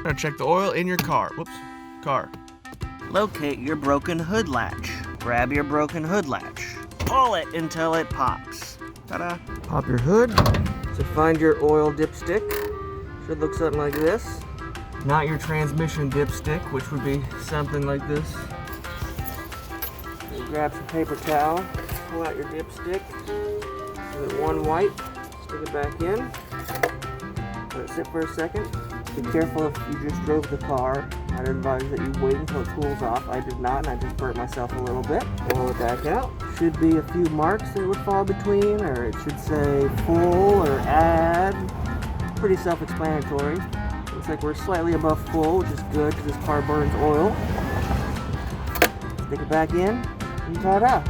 Now check the oil in your car. Whoops, car. Locate your broken hood latch. Grab your broken hood latch. Pull it until it pops. Ta-da. Pop your hood. So find your oil dipstick. Should look something like this. Not your transmission dipstick, which would be something like this. You grab some paper towel, pull out your dipstick, give it one wipe, stick it back in, let it sit for a second. Be careful if you just drove the car. I'd advise that you wait until it cools off. I did not, and I just burnt myself a little bit. Pull it back out. Should be a few marks that would fall between, or it should say full or add. Pretty self-explanatory. Looks like we're slightly above full, which is good because this car burns oil. Stick it back in, and ta-da!